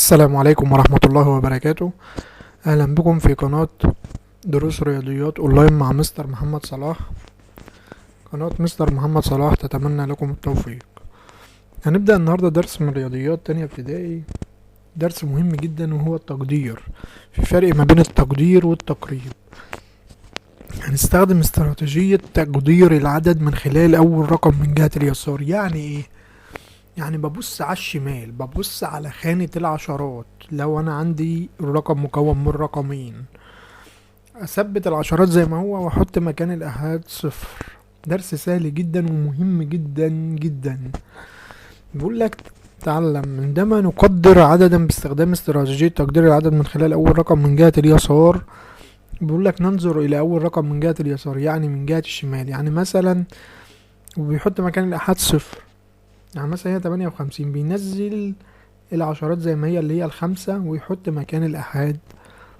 السلام عليكم ورحمة الله وبركاته. أهلا بكم في قناة دروس رياضيات أونلاين مع مستر محمد صلاح. قناة مستر محمد صلاح تتمنى لكم التوفيق. هنبدأ النهاردة درس من رياضيات تانية ابتدائي، درس مهم جدا وهو التقدير. في فرق ما بين التقدير والتقريب. هنستخدم استراتيجية تقدير العدد من خلال أول رقم من جهة اليسار. يعني إيه؟ يعني ببص على الشمال، ببص على خانة العشرات. لو انا عندي الرقم مكون من رقمين، اثبت العشرات زي ما هو واحط مكان الاحاد صفر. درس سهل جدا ومهم جدا جدا. بيقول لك تعلم عندما نقدر عددا باستخدام استراتيجية تقدير العدد من خلال اول رقم من جهة اليسار. بيقول لك ننظر الى اول رقم من جهة اليسار، يعني من جهة الشمال. يعني مثلا وبيحط مكان الاحاد صفر. يعني مثلا هي 58، بينزل العشرات زي ما هي اللي هي الخمسة ويحط مكان الأحاد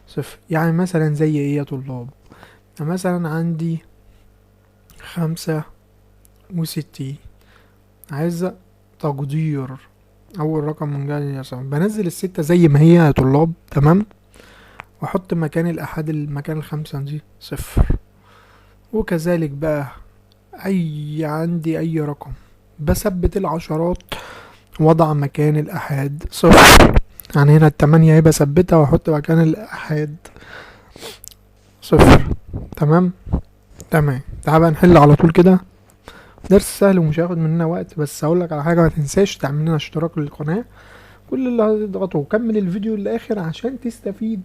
صفر. يعني مثلا زي ايه يا طلاب؟ يعني مثلا عندي 65، عايز تقدير أول رقم من جهة اليسار. بنزل الستة زي ما هي يا طلاب، تمام، واحط مكان الأحاد مكان الخمسة دي صفر. وكذلك بقى عندي أي رقم، بثبت العشرات وضع مكان الأحاد صفر. يعني هنا التمانية هيبقى ثبتها واحط مكان الأحاد صفر. تمام. تعال بقى نحل على طول كده. درس سهل ومش هياخد مننا وقت، بس هقولك على حاجة: ما تنساش تعمل لنا اشتراك للقناة. كل اللي هتضغطه وكمل الفيديو للآخر عشان تستفيد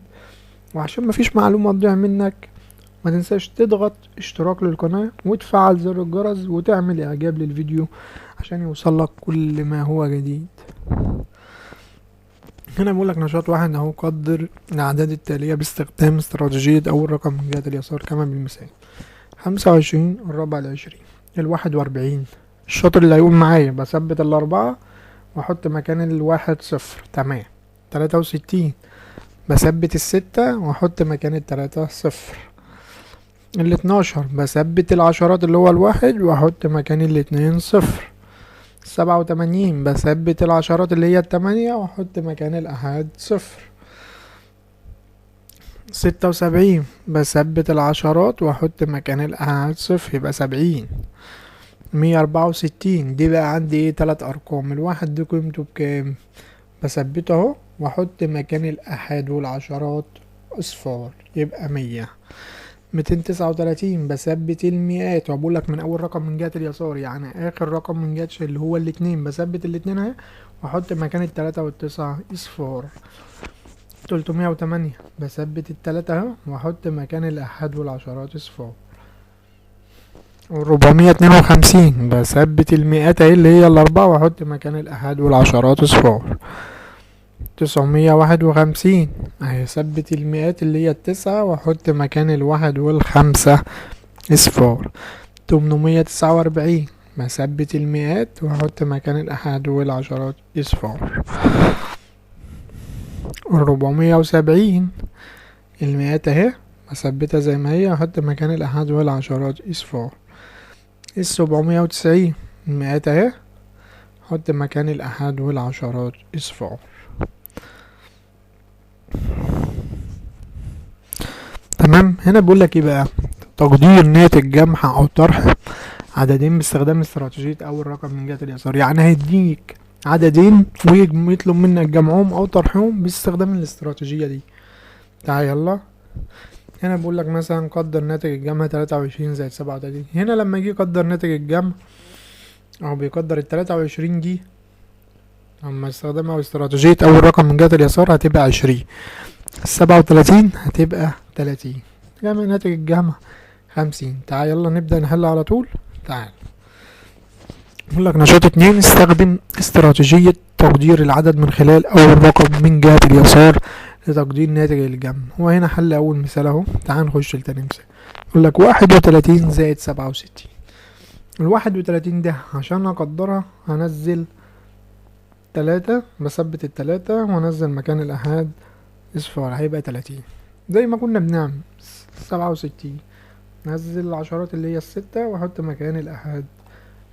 وعشان مفيش معلومة تضيع منك. ما تنساش تضغط اشتراك للقناة وتفعل زر الجرس وتعمل اعجاب للفيديو عشان يوصلك كل ما هو جديد. هنا بقولك نشاط واحد اهو: قدر الأعداد التالية باستخدام استراتيجية أول رقم من جهة اليسار كما بالمثال. 25 الرابع العشرين، 41. الشاطر اللي هيقول معايا بثبت الأربعة وأحط مكان الواحد صفر. تمام. 63 بثبت الستة وأحط مكان التلاتة صفر. 12 بثبت العشرات اللي هو الواحد وأحط مكان الاتنين صفر. 87 بثبت العشرات اللي هي التمانية واحط مكان الأحاد صفر. 76 بثبت العشرات واحط مكان الأحاد صفر، يبقى 70. 164 دي بقى عندي ايه؟ 3 أرقام. الواحد دي قيمته بكام؟ بثبته اهو واحط مكان الأحاد والعشرات أصفار، يبقى 100. 239 بثبت المئات وبقولك من اول رقم من جهة اليسار، يعني اخر رقم من جهة اللي هو الاتنين. بثبت الاتنين اهي واحط مكان التلاتة والتسعة اصفار. 308 بثبت التلاتة اهو واحط مكان الاحاد والعشرات اصفار. 452 بثبت المئات اهي اللي هي الاربعة واحط مكان الاحاد والعشرات اصفار. 951 هثبت المئات اللي هي التسعة واحط مكان الواحد والخمسة اصفار. 849 بثبت المئات واحط مكان الأحاد والعشرات اصفار. 470 المئات اهي بثبتها زي ما هي واحط مكان الأحاد والعشرات اصفار. 790 المئات اهي احط مكان الأحاد والعشرات اصفار. تمام. هنا بيقول لك ايه بقى؟ تقدير ناتج جمع او طرح عددين باستخدام استراتيجية اول رقم من جهة اليسار. يعني هيديك عددين ويطلب منك جمعهم او طرحهم باستخدام الاستراتيجية دي. تعال يلا. هنا بيقول لك مثلا قدر ناتج الجمع 23 زائد 37. هنا لما يجي يقدر ناتج الجمع او بيقدر ال 23 دي، اما استخدمها استراتيجية اول رقم من جهة اليسار هتبقى 20. 37 هتبقى 30. جمع ناتج الجمع 50. تعال يلا نبدأ نحل على طول. تعال. يقول لك نشاط 2: استخدم استراتيجية تقدير العدد من خلال أول رقم من جهة اليسار لتقدير ناتج الجمع. هو هنا حل أول مثال أهو. تعال نخش لتاني مثال. يقول لك 31 زائد 67. 31 ده عشان أقدرها هنزل 3، بثبت التلاتة وانزل مكان الأحاد اصفار، هيبقى 30 زي ما كنا بنعمل. 67 نزل العشرات اللي هي الستة واحط مكان الأحاد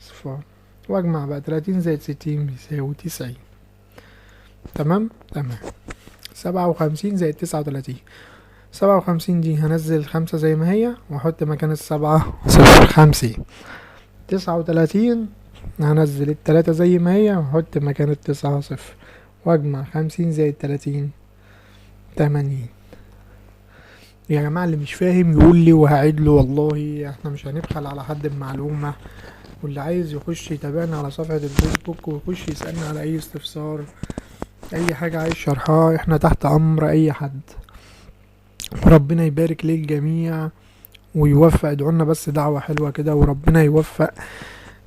صفار واجمع بقى. 30 زائد 60 بيساوي 90. تمام. 57 زائد 39. 57 دي هنزل 5 زي ما هي واحط مكان السبعة 50. 39 هنزل 3 زي ما هي واحط مكان 9 0، واجمع 50 زائد 30 80. يا جماعة اللي مش فاهم يقول لي وهعيد له، والله احنا مش هنبخل على حد بمعلومة. واللي عايز يخش يتابعنا على صفحة الفيسبوك ويخش يسألنا على اي استفسار، اي حاجة عايز شرحها، احنا تحت امر اي حد. ربنا يبارك للجميع ويوفق، ادعونا بس دعوة حلوة كده وربنا يوفق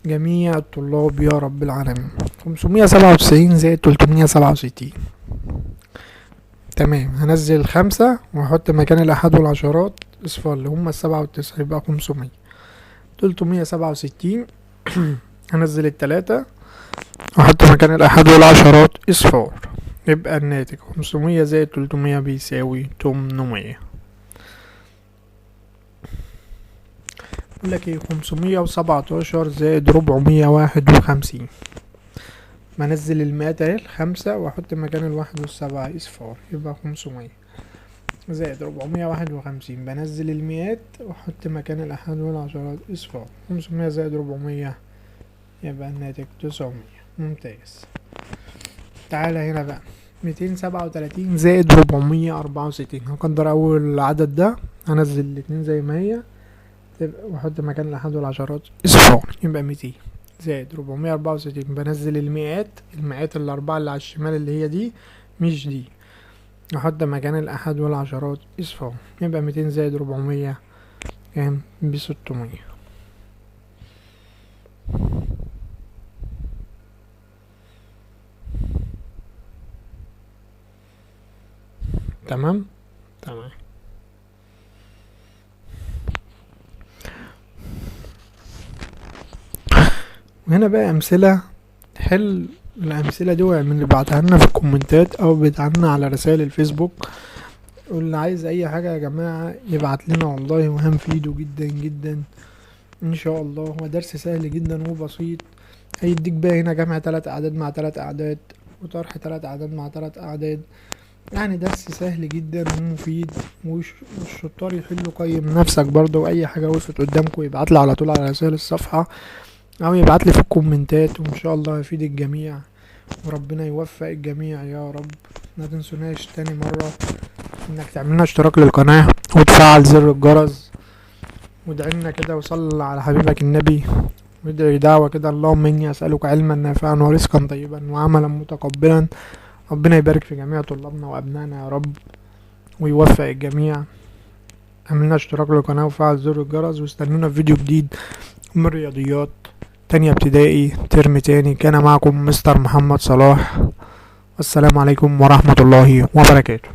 جميع الطلاب يا رب العالمين. 597 زائد 367. تمام، هنزل 5 واحط مكان الأحد والعشرات اصفار اللي هما 7 و9 يبقى 500. 367 هنزل 3 واحط مكان الأحد والعشرات اصفار، يبقى الناتج 500 زائد 300 بيساوي 800. يقولك ايه 517 زائد 451. بنزل المئات اهي 5 واحط مكان الواحد والسبعة اصفار يبقى 500 زائد 451. بنزل المئات واحط مكان الأحد والعشرات اصفار. 500 زائد 400 يبقى الناتج 900. ممتاز. تعالى هنا بقى 237 زائد 464. هقدر اول عدد ده هنزل الاتنين زي ما هي واحط مكان الأحد والعشرات اصفار يبقى 200 زائد 464. بنزل المئات الأربعة اللي على الشمال اللي هي دي مش دي، احط مكان الأحد والعشرات اصفار يبقى 200 زائد 400 كام ب600. تمام. وهنا بقى أمثلة. حل الأمثلة دي من اللي بعتها لنا في الكومنتات أو بتاعنا على رسائل الفيسبوك. واللي عايز أي حاجة يا جماعة يبعت لنا، والله وهنفيده جدا جدا إن شاء الله. هو درس سهل جدا وبسيط. هيديك بقى هنا جمع 3 أعداد مع 3 أعداد وطرح 3 أعداد مع 3 أعداد، يعني درس سهل جدا ومفيد. والشطار يحلوا. قيم نفسك برضه، وأي حاجة وقفت قدامكم يبعتلي على طول على رسائل الصفحة او يبعتلي في الكومنتات، وان شاء الله يفيد الجميع وربنا يوفق الجميع يا رب. ما تنسوناش تاني مرة انك تعملنا اشتراك للقناة وتفعل زر الجرس وادعيلنا كده وصل على حبيبك النبي وادعي دعوة كده. اللهم اني اسألك علما نافعا ورزقا طيبا وعملا متقبلا. ربنا يبارك في جميع طلابنا وابنائنا يا رب ويوفق الجميع. عملنا اشتراك للقناة وفعل زر الجرس واستنونا في فيديو جديد من رياضيات تانية ابتدائي ترم تاني. كان معكم مستر محمد صلاح، والسلام عليكم ورحمة الله وبركاته.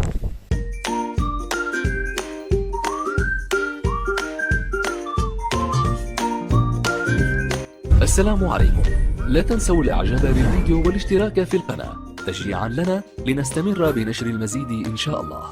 السلام عليكم. لا تنسوا الاعجاب بالفيديو والاشتراك في القناة تشجيعا لنا لنستمر بنشر المزيد ان شاء الله.